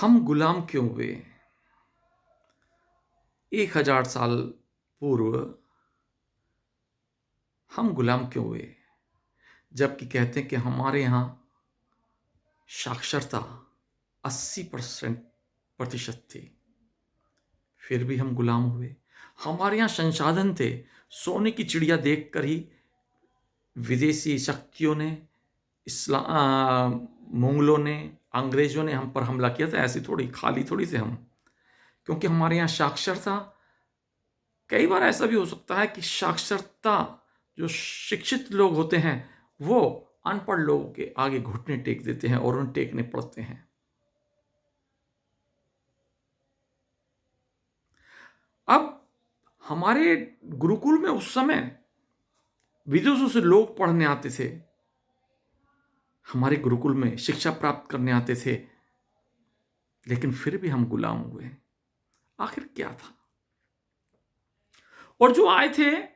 हम गुलाम क्यों हुए? 1000 साल पूर्व हम गुलाम क्यों हुए? जबकि कहते हैं कि हमारे यहाँ साक्षरता 80% थी, फिर भी हम गुलाम हुए। हमारे यहाँ संसाधन थे, सोने की चिड़िया देखकर ही विदेशी शक्तियों ने, मुगलों ने, अंग्रेजों ने हम पर हमला किया था। ऐसी थोड़ी खाली थोड़ी थे हम, क्योंकि हमारे यहाँ साक्षरता। कई बार ऐसा भी हो सकता है कि साक्षरता, जो शिक्षित लोग होते हैं, वो अनपढ़ लोगों के आगे घुटने टेक देते हैं और उन्हें टेकने पड़ते हैं। अब हमारे गुरुकुल में उस समय विदेशों से लोग पढ़ने आते थे, हमारे गुरुकुल में शिक्षा प्राप्त करने आते थे, लेकिन फिर भी हम गुलाम हुए। आखिर क्या था? और जो आए थे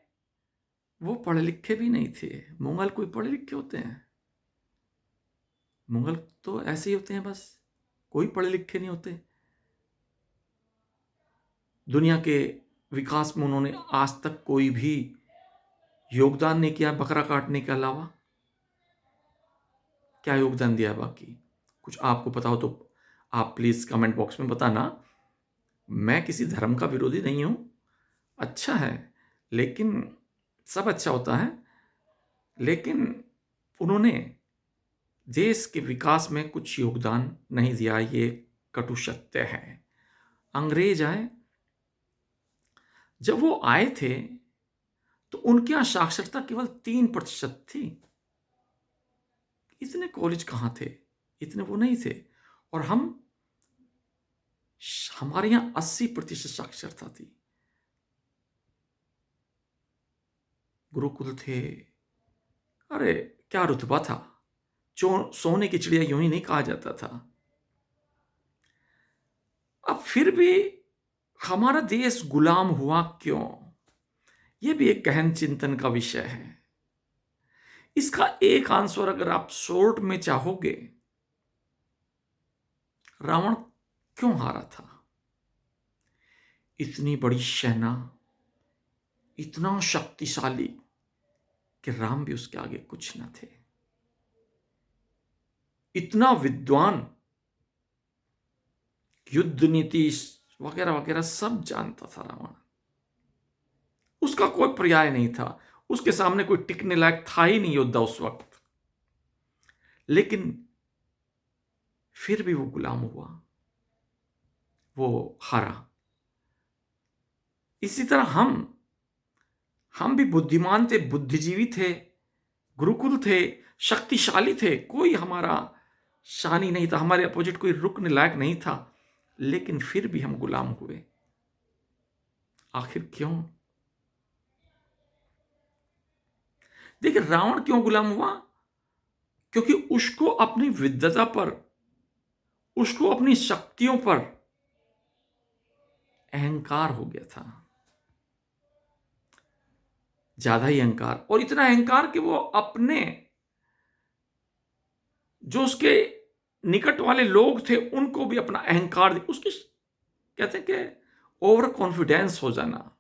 वो पढ़े लिखे भी नहीं थे। मुगल कोई पढ़े लिखे होते हैं? मुगल तो ऐसे ही होते हैं, बस कोई पढ़े लिखे नहीं होते। दुनिया के विकास में उन्होंने आज तक कोई भी योगदान नहीं किया, बकरा काटने के अलावा। क्या योगदान दिया है बाकी? कुछ आपको पता हो तो आप प्लीज कमेंट बॉक्स में बताना। मैं किसी धर्म का विरोधी नहीं हूं, अच्छा है, लेकिन सब अच्छा होता है, लेकिन उन्होंने देश के विकास में कुछ योगदान नहीं दिया, ये कटु सत्य है। अंग्रेज आए, जब वो आए थे तो उनके यहां साक्षरता केवल 3% थी। इतने कॉलेज कहां थे? इतने वो नहीं थे। और हमारे यहां 80% साक्षरता थी। गुरुकुल थे, अरे क्या रुतबा था! सोने की चिड़िया यूं ही नहीं कहा जाता था। अब फिर भी हमारा देश गुलाम हुआ क्यों? यह भी एक गहन चिंतन का विषय है। इसका एक आंसर अगर आप शॉर्ट में चाहोगे, रावण क्यों हारा था? इतनी बड़ी सेना, इतना शक्तिशाली कि राम भी उसके आगे कुछ न थे। इतना विद्वान, युद्ध नीति वगैरह वगैरह सब जानता था रावण। उसका कोई पर्याय नहीं था, उसके सामने कोई टिकने लायक था ही नहीं योद्धा उस वक्त। लेकिन फिर भी वो गुलाम हुआ, वो हारा। इसी तरह हम भी बुद्धिमान थे, बुद्धिजीवी थे, गुरुकुल थे, शक्तिशाली थे, कोई हमारा शानी नहीं था, हमारे अपोजिट कोई रुकने लायक नहीं था, लेकिन फिर भी हम गुलाम हुए। आखिर क्यों? देखिए, रावण क्यों गुलाम हुआ? क्योंकि उसको अपनी विद्वता पर, उसको अपनी शक्तियों पर अहंकार हो गया था। ज्यादा ही अहंकार, और इतना अहंकार कि वो अपने, जो उसके निकट वाले लोग थे, उनको भी अपना अहंकार, उसकी कहते हैं कि ओवर कॉन्फिडेंस हो जाना,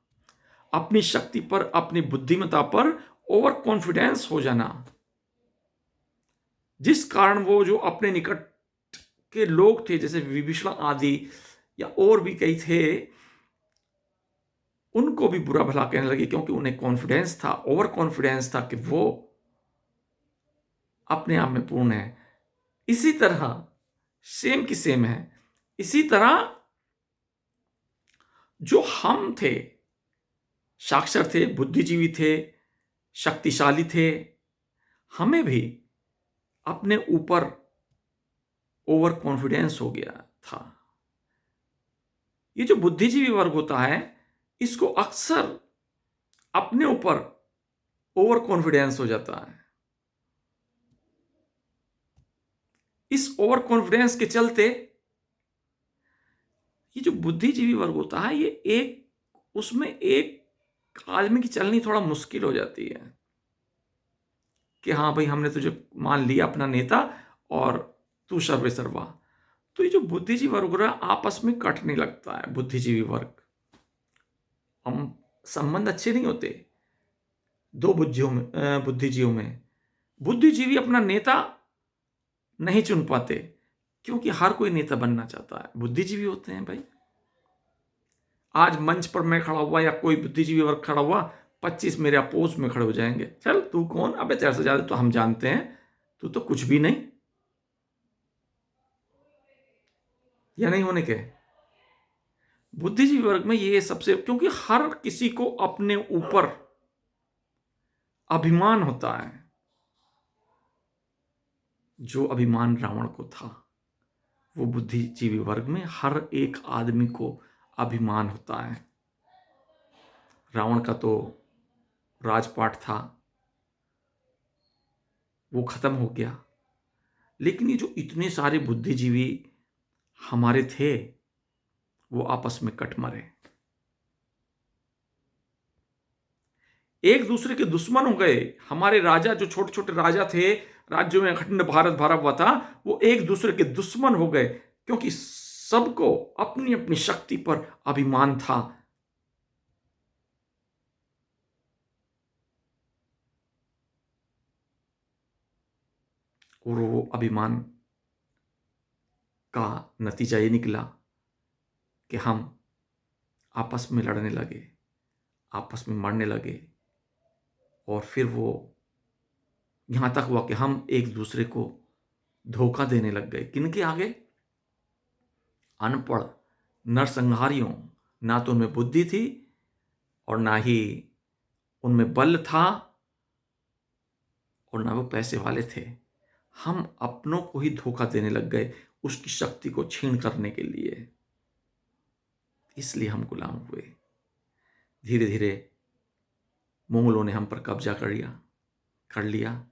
अपनी शक्ति पर, अपनी बुद्धिमत्ता पर ओवर कॉन्फिडेंस हो जाना, जिस कारण वो जो अपने निकट के लोग थे, जैसे विभीषण आदि या और भी कई थे, उनको भी बुरा भला कहने लगे, क्योंकि उन्हें कॉन्फिडेंस था, ओवर कॉन्फिडेंस था कि वो अपने आप में पूर्ण है। इसी तरह सेम की सेम है। इसी तरह जो हम थे, साक्षर थे, बुद्धिजीवी थे, शक्तिशाली थे, हमें भी अपने ऊपर ओवर कॉन्फिडेंस हो गया था। ये जो बुद्धिजीवी वर्ग होता है, इसको अक्सर अपने ऊपर ओवर कॉन्फिडेंस हो जाता है। इस ओवर कॉन्फिडेंस के चलते ये जो बुद्धिजीवी वर्ग होता है, ये उसमें एक आदमी की चलनी थोड़ा मुश्किल हो जाती है कि हाँ भाई, हमने तुझे मान लिया अपना नेता और तू सर्वे सर्वा। तो ये जो बुद्धिजीवी वर्ग हो रहा है आपस में कटने लगता है। बुद्धिजीवी वर्ग, हम संबंध अच्छे नहीं होते दो बुद्धिजीवियों में। बुद्धिजीवी अपना नेता नहीं चुन पाते क्योंकि हर कोई नेता बनना चाहता है। बुद्धिजीवी होते हैं भाई। आज मंच पर मैं खड़ा हुआ या कोई बुद्धिजीवी वर्ग खड़ा हुआ, 25 मेरे अपोज में खड़े हो जाएंगे। चल तू कौन, अबे तेरे से ज्यादा तो हम जानते हैं, तू तो कुछ भी नहीं। या नहीं होने के बुद्धिजीवी वर्ग में ये सबसे, क्योंकि हर किसी को अपने ऊपर अभिमान होता है। जो अभिमान रावण को था, वो बुद्धिजीवी वर्ग में हर एक आदमी को अभिमान होता है। रावण का तो राजपाट था, वो खत्म हो गया। लेकिन ये जो इतने सारे बुद्धिजीवी हमारे थे, वो आपस में कट मरे, एक दूसरे के दुश्मन हो गए। हमारे राजा, जो छोटे छोटे राजा थे, राज्यों में अखंड भारत भरा हुआ था, वो एक दूसरे के दुश्मन हो गए क्योंकि सबको अपनी अपनी शक्ति पर अभिमान था। और वो अभिमान का नतीजा ये निकला कि हम आपस में लड़ने लगे, आपस में मरने लगे। और फिर वो यहां तक हुआ कि हम एक दूसरे को धोखा देने लग गए। किनके आगे? अनपढ़ नरसंहारियों। ना तो उनमें बुद्धि थी और ना ही उनमें बल था और ना वो पैसे वाले थे। हम अपनों को ही धोखा देने लग गए उसकी शक्ति को छीन करने के लिए। इसलिए हम गुलाम हुए। धीरे धीरे मुगलों ने हम पर कब्जा कर लिया।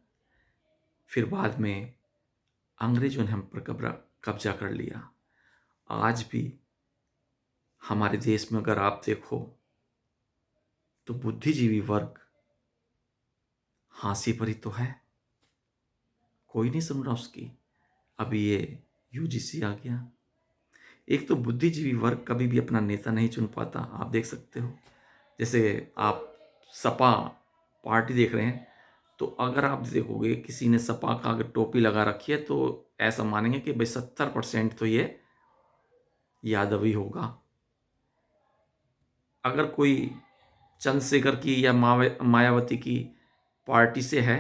फिर बाद में अंग्रेजों ने हम पर कब्जा कर लिया। आज भी हमारे देश में अगर आप देखो तो बुद्धिजीवी वर्ग फांसी पर ही तो है, कोई नहीं सुन रहा उसकी। अभी ये यूजीसी आ गया। एक तो बुद्धिजीवी वर्ग कभी भी अपना नेता नहीं चुन पाता। आप देख सकते हो, जैसे आप सपा पार्टी देख रहे हैं, तो अगर आप देखोगे किसी ने सपा का अगर टोपी लगा रखी है तो ऐसा मानेंगे कि भाई 70% तो ये यादवी होगा। अगर कोई चंद्रशेखर की या मायावती की पार्टी से है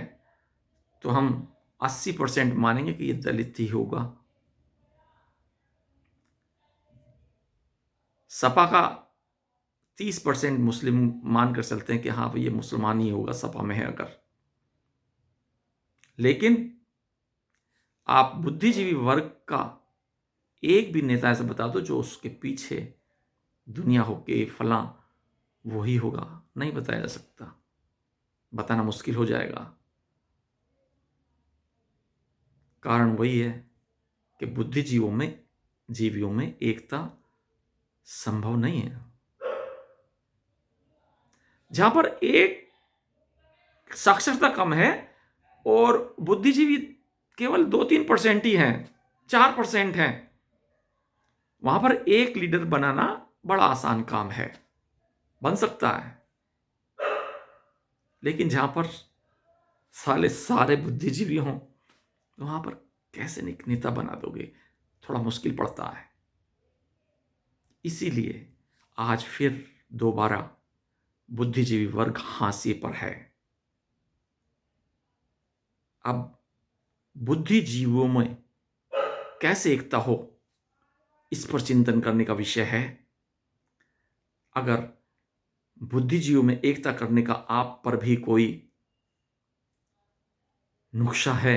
तो हम 80% मानेंगे कि ये दलित ही होगा। सपा का 30% मुस्लिम मानकर चलते हैं कि हाँ भाई ये मुसलमान ही होगा सपा में है अगर। लेकिन आप बुद्धिजीवी वर्ग का एक भी नेता ऐसा बता दो जो उसके पीछे दुनिया हो के फलां वही होगा, नहीं बताया जा सकता, बताना मुश्किल हो जाएगा। कारण वही है कि जीवियों में एकता संभव नहीं है। जहां पर एक साक्षरता कम है और बुद्धिजीवी केवल 2-3% ही हैं, 4% हैं, वहां पर एक लीडर बनाना बड़ा आसान काम है, बन सकता है। लेकिन जहां पर सारे बुद्धिजीवी हों तो वहां पर कैसे नेता बना दोगे? थोड़ा मुश्किल पड़ता है। इसीलिए आज फिर दोबारा बुद्धिजीवी वर्ग हाशिए पर है। अब बुद्धिजीवियों में कैसे एकता हो, इस पर चिंतन करने का विषय है। अगर बुद्धिजीवियों में एकता करने का आप पर भी कोई नुस्खा है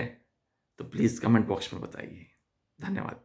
तो प्लीज कमेंट बॉक्स में बताइए। धन्यवाद।